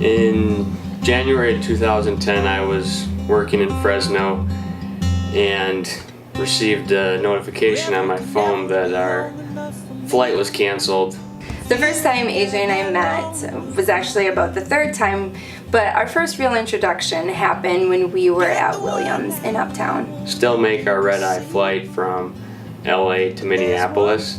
In January of 2010, I was working in Fresno and received a notification on my phone that our flight was canceled. The first time AJ and I met was actually about the third time, but our first real introduction happened when we were at Williams in Uptown. Still make our red-eye flight from LA to Minneapolis,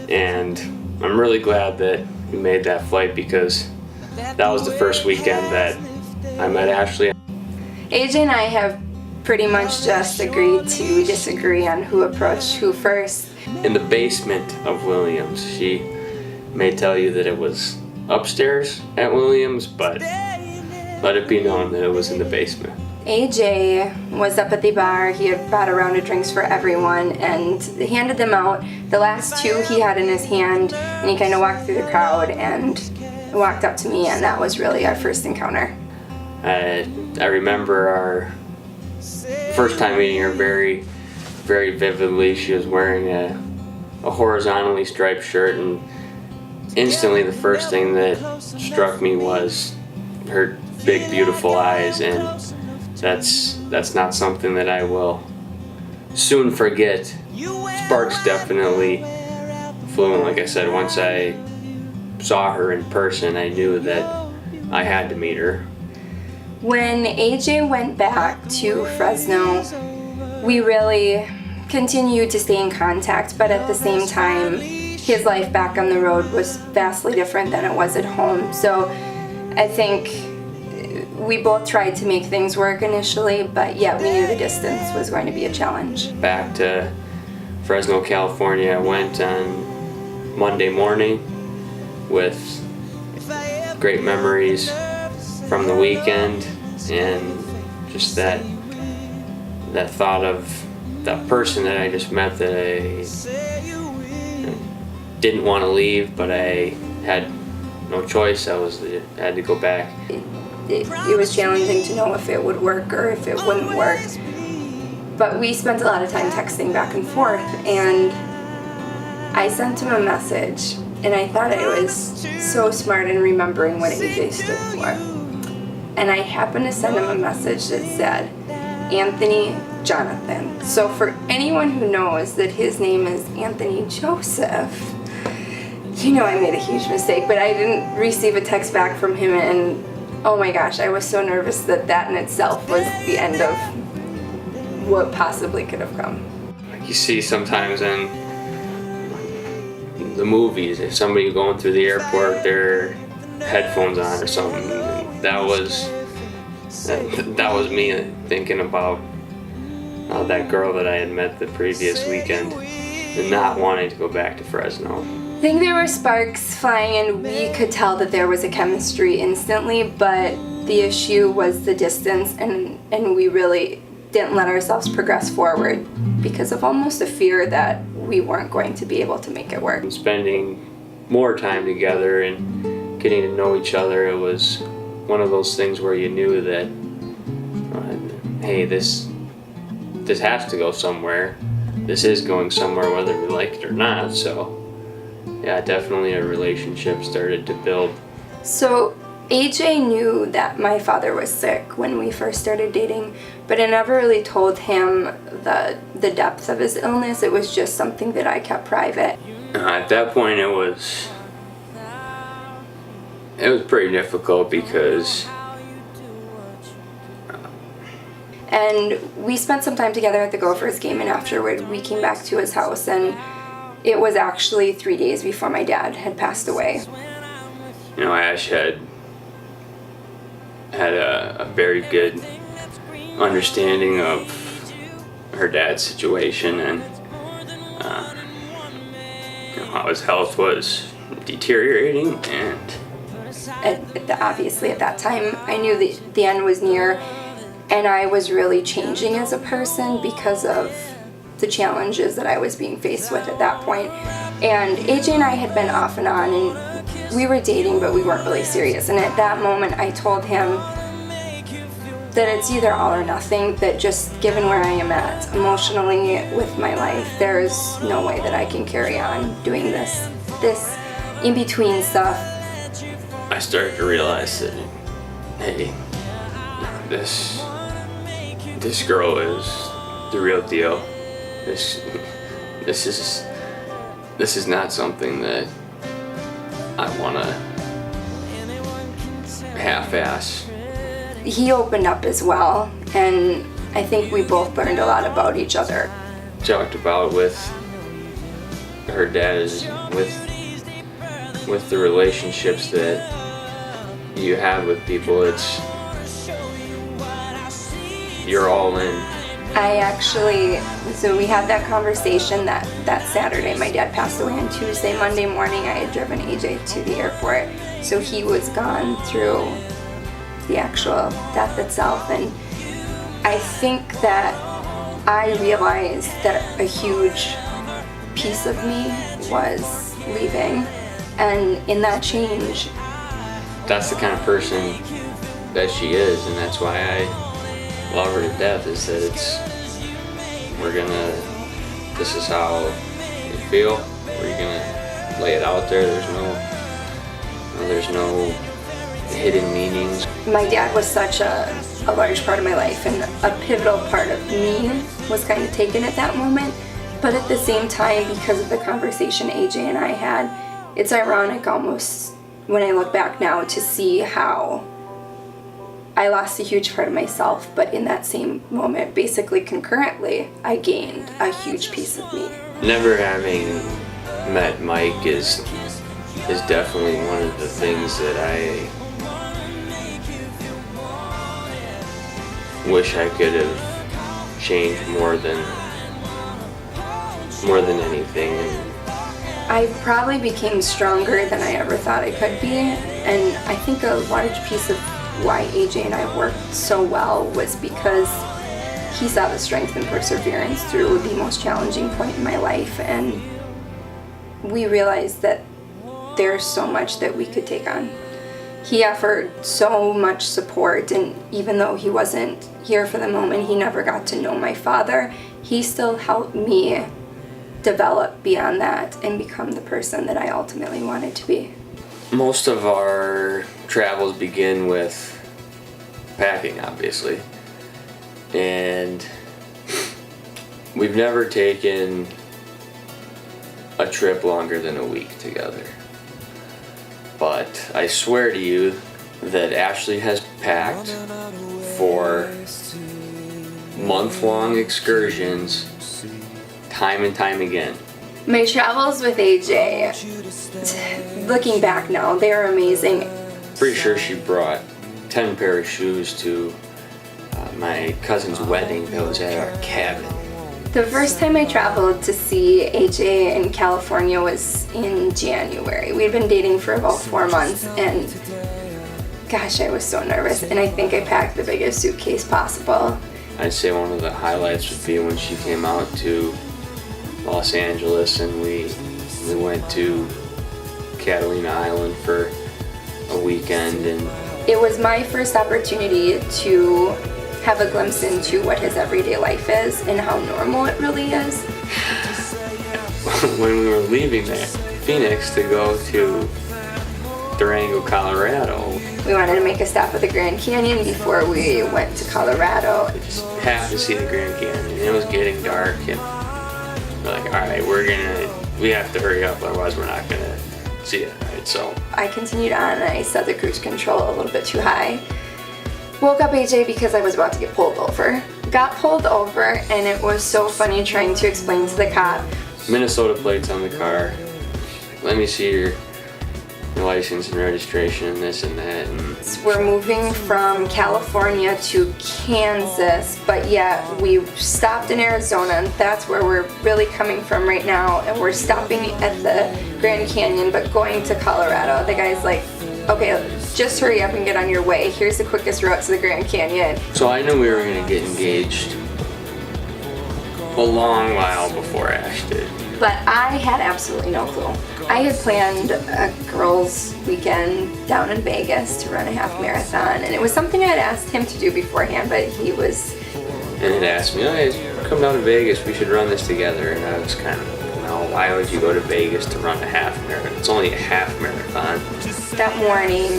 and I'm really glad that we made that flight because that was the first weekend that I met Ashley. AJ and I have pretty much just agreed to disagree on who approached who first. In the basement of Williams, she may tell you that it was upstairs at Williams, but let it be known that it was in the basement. AJ was up at the bar. He had brought a round of drinks for everyone and he handed them out. The last two he had in his hand, and he kind of walked through the crowd and walked up to me, and that was really our first encounter. I remember our first time meeting her very, very vividly. She was wearing a horizontally striped shirt, and instantly the first thing that struck me was her big, beautiful eyes, and that's not something that I will soon forget. Sparks definitely flew, and like I said, once I saw her in person, I knew that I had to meet her. When AJ went back to Fresno, we really continued to stay in contact, but at the same time, his life back on the road was vastly different than it was at home. So I think we both tried to make things work initially, but yet we knew the distance was going to be a challenge. Back to Fresno, California, I went on Monday morning with great memories from the weekend, and just that thought of that person that I just met that I didn't want to leave, but I had no choice. I had to go back. It was challenging to know if it would work or if it wouldn't work, but we spent a lot of time texting back and forth, and I sent him a message, and I thought I was so smart in remembering what AJ stood for. And I happened to send him a message that said, Anthony Jonathan. So for anyone who knows that his name is Anthony Joseph, you know I made a huge mistake, but I didn't receive a text back from him, and oh my gosh, I was so nervous that in itself was the end of what possibly could have come. Like you see sometimes in the movies, if somebody going through the airport, their headphones on or something, that was me thinking about that girl that I had met the previous weekend and not wanting to go back to Fresno. I think there were sparks flying, and we could tell that there was a chemistry instantly, but the issue was the distance, and we really didn't let ourselves progress forward because of almost a fear that we weren't going to be able to make it work. Spending more time together and getting to know each other, it was one of those things where you knew that, hey, this has to go somewhere. This is going somewhere whether we like it or not. So yeah, definitely a relationship started to build. So AJ knew that my father was sick when we first started dating, but I never really told him the depth of his illness. It was just something that I kept private. At that point it was pretty difficult because and we spent some time together at the Gophers game, and afterward we came back to his house, and it was actually 3 days before my dad had passed away. You know, Ash had a very good understanding of her dad's situation, and how his health was deteriorating, and obviously at that time I knew the end was near, and I was really changing as a person because of the challenges that I was being faced with at that point. And AJ and I had been off and on, and we were dating, but we weren't really serious. And at that moment I told him that it's either all or nothing, that just given where I am at emotionally with my life, there's no way that I can carry on doing this in-between stuff. I started to realize that hey, this girl is the real deal. This is not something that I want to half-ass. He opened up as well, and I think we both learned a lot about each other. Talked about with her dad is with the relationships that you have with people, it's you're all in. So we had that conversation that Saturday. My dad passed away on Tuesday. Monday morning I had driven AJ to the airport, so he was gone through the actual death itself, and I think that I realized that a huge piece of me was leaving, and in that change, that's the kind of person that she is, and that's why I love her to death, is that this is how you feel, we're gonna lay it out there. There's no hidden meanings. My dad was such a large part of my life, and a pivotal part of me was kind of taken at that moment. But at the same time, because of the conversation AJ and I had, it's ironic almost when I look back now to see how I lost a huge part of myself, but in that same moment, basically concurrently, I gained a huge piece of me. Never having met Mike is definitely one of the things that I wish I could have changed more than anything. I probably became stronger than I ever thought I could be, and I think a large piece of why AJ and I worked so well was because he saw the strength and perseverance through the most challenging point in my life, and we realized that there's so much that we could take on. He offered so much support, and even though he wasn't here for the moment, he never got to know my father, he still helped me develop beyond that and become the person that I ultimately wanted to be. Most of our travels begin with packing, obviously, and we've never taken a trip longer than a week together. But I swear to you that Ashley has packed for month-long excursions time and time again. My travels with AJ, looking back now, they are amazing. Pretty sure she brought 10 pair of shoes to my cousin's wedding that was at our cabin. The first time I traveled to see AJ in California was in January. We'd been dating for about 4 months, and gosh, I was so nervous, and I think I packed the biggest suitcase possible. I'd say one of the highlights would be when she came out to Los Angeles and we went to Catalina Island for a weekend, and it was my first opportunity to have a glimpse into what his everyday life is and how normal it really is. When we were leaving Phoenix to go to Durango, Colorado, we wanted to make a stop at the Grand Canyon before we went to Colorado. We just have to see the Grand Canyon. It was getting dark, and we're like, all right, we have to hurry up, otherwise we're not gonna see it, right? So I continued on, and I set the cruise control a little bit too high. Woke up AJ because I was about to get pulled over. Got pulled over, and it was so funny trying to explain to the cop. Minnesota plates on the car. Let me see your license and registration and this and that. And we're moving from California to Kansas, but yet we stopped in Arizona, and that's where we're really coming from right now, and we're stopping at the Grand Canyon but going to Colorado. The guy's like, okay, just hurry up and get on your way. Here's the quickest route to the Grand Canyon. So I knew we were going to get engaged a long while before Ash did. But I had absolutely no clue. I had planned a girls' weekend down in Vegas to run a half marathon, and it was something I had asked him to do beforehand, but he was... And he asked me, oh, hey, come down to Vegas, we should run this together. And I was kind of, no, why would you go to Vegas to run a half marathon? It's only a half marathon. That morning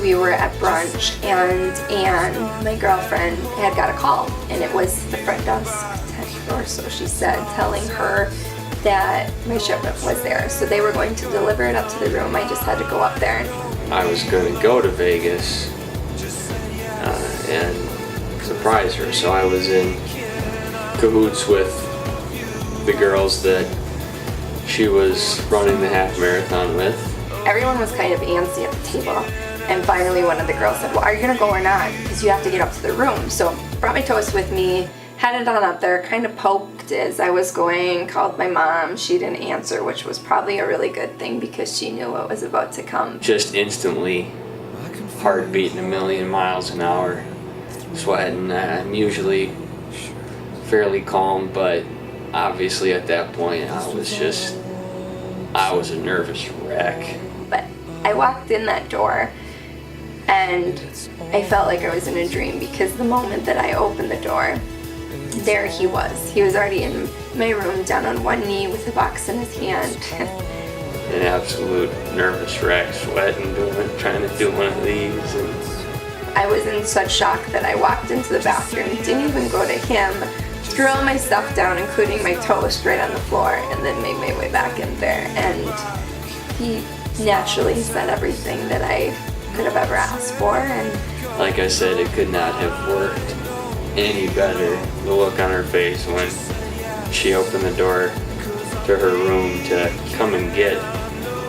we were at brunch and Anne, my girlfriend, had got a call, and it was the front desk or so she said, telling her that my shipment was there. So they were going to deliver it up to the room. I just had to go up there. I was going to go to Vegas and surprise her. So I was in cahoots with the girls that she was running the half marathon with. Everyone was kind of antsy at the table. And finally one of the girls said, well, are you going to go or not? Because you have to get up to the room. So brought my toast with me, headed on up there, kind of poked as I was going, called my mom. She didn't answer, which was probably a really good thing because she knew what was about to come. Just instantly, heart beating 1,000,000 miles an hour, sweating. I'm usually fairly calm, but obviously at that point I was a nervous wreck. But I walked in that door and I felt like I was in a dream because the moment that I opened the door, there he was. He was already in my room, down on one knee with a box in his hand. An absolute nervous wreck, sweating, trying to do one of these. And I was in such shock that I walked into the bathroom, didn't even go to him, threw all my stuff down, including my toast, right on the floor, and then made my way back in there. And he naturally said everything that I could have ever asked for. And like I said, it could not have worked any better. The look on her face when she opened the door to her room to come and get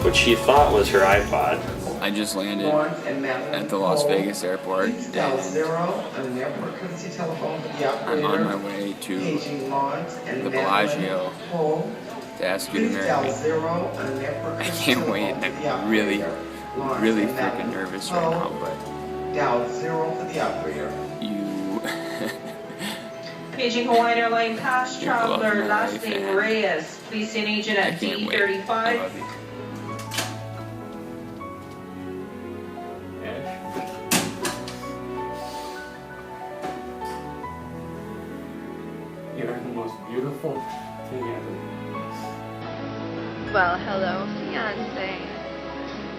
what she thought was her iPod. I just landed at the Las Vegas airport and I'm on my way to the Bellagio to ask you to marry me. I can't wait. I'm really freaking nervous right now, but you Paging Hawaiian Airline past traveler last name Reyes. Please see an agent at D35. I love you. You're the most beautiful thing ever. well, hello, fiance.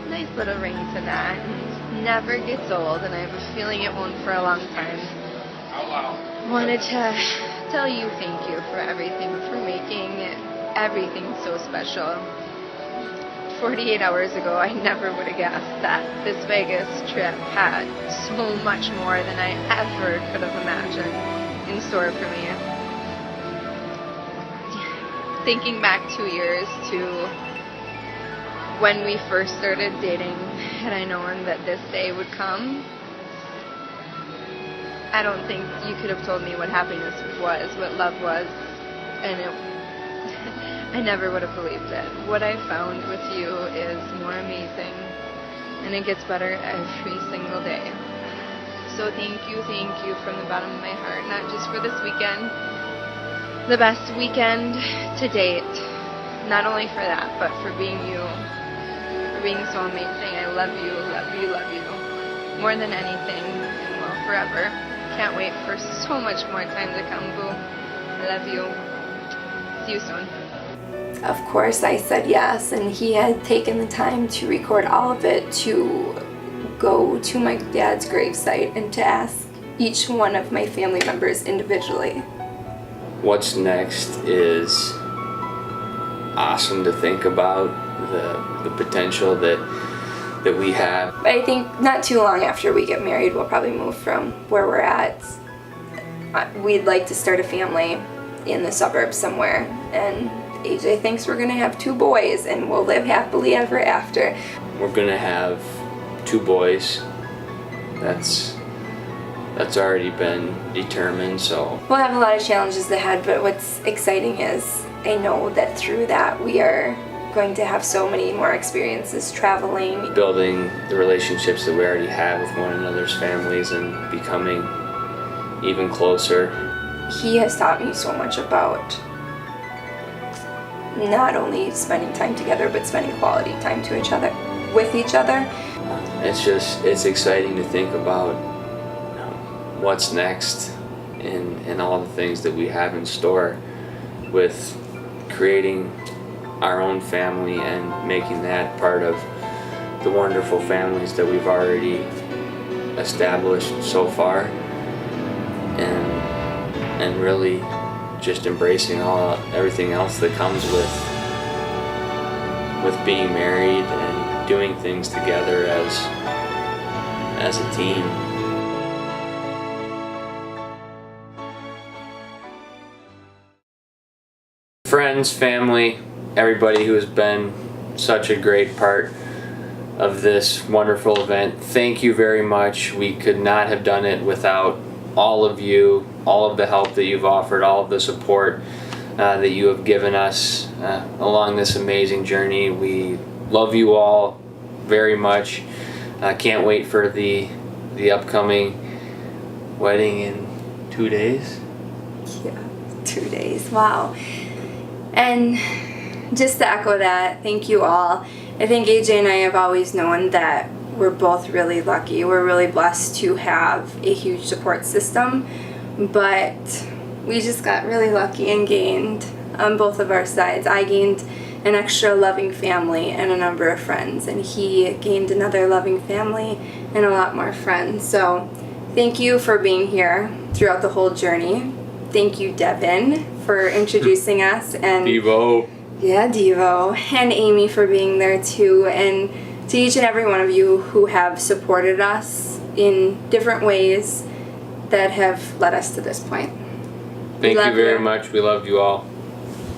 Nice little ring to that. Never gets old, and I have a feeling it won't for a long time. Wanted to tell you thank you for everything, for making everything so special. 48 hours ago, I never would have guessed that this Vegas trip had so much more than I ever could have imagined in store for me. Thinking back 2 years to when we first started dating, had I known that this day would come, I don't think you could have told me what happiness was, what love was, and I never would have believed it. What I found with you is more amazing, and it gets better every single day. So thank you from the bottom of my heart, not just for this weekend, the best weekend to date, not only for that, but for being you, for being so amazing. I love you, more than anything, and will forever. Can't wait for so much more time to come, boo. I love you. See you soon. Of course I said yes, and he had taken the time to record all of it, to go to my dad's gravesite and to ask each one of my family members individually. What's next is awesome to think about, the potential that we have. But I think not too long after we get married, we'll probably move from where we're at. We'd like to start a family in the suburbs somewhere, and AJ thinks we're gonna have 2 boys and we'll live happily ever after. We're gonna have 2 boys. That's already been determined, so. We'll have a lot of challenges ahead, but what's exciting is I know that through that we are going to have so many more experiences traveling. Building the relationships that we already have with one another's families and becoming even closer. He has taught me so much about not only spending time together, but spending quality time to each other, with each other. It's exciting to think about what's next and all the things that we have in store with creating our own family and making that part of the wonderful families that we've already established so far, and really just embracing everything else that comes with being married and doing things together as a team. Friends, family, everybody who has been such a great part of this wonderful event, thank you very much. We could not have done it without all of you, all of the help that you've offered, all of the support that you have given us along this amazing journey. We love you all very much. Can't wait for the upcoming wedding in 2 days. Yeah, 2 days. Wow. And just to echo that, thank you all. I think AJ and I have always known that we're both really lucky. We're really blessed to have a huge support system, but we just got really lucky and gained on both of our sides. I gained an extra loving family and a number of friends, and he gained another loving family and a lot more friends. So thank you for being here throughout the whole journey. Thank you, Devin, for introducing us, and Devo. Yeah, Devo, and Amy for being there too, and to each and every one of you who have supported us in different ways that have led us to this point. Thank you love very you. much. We love you all.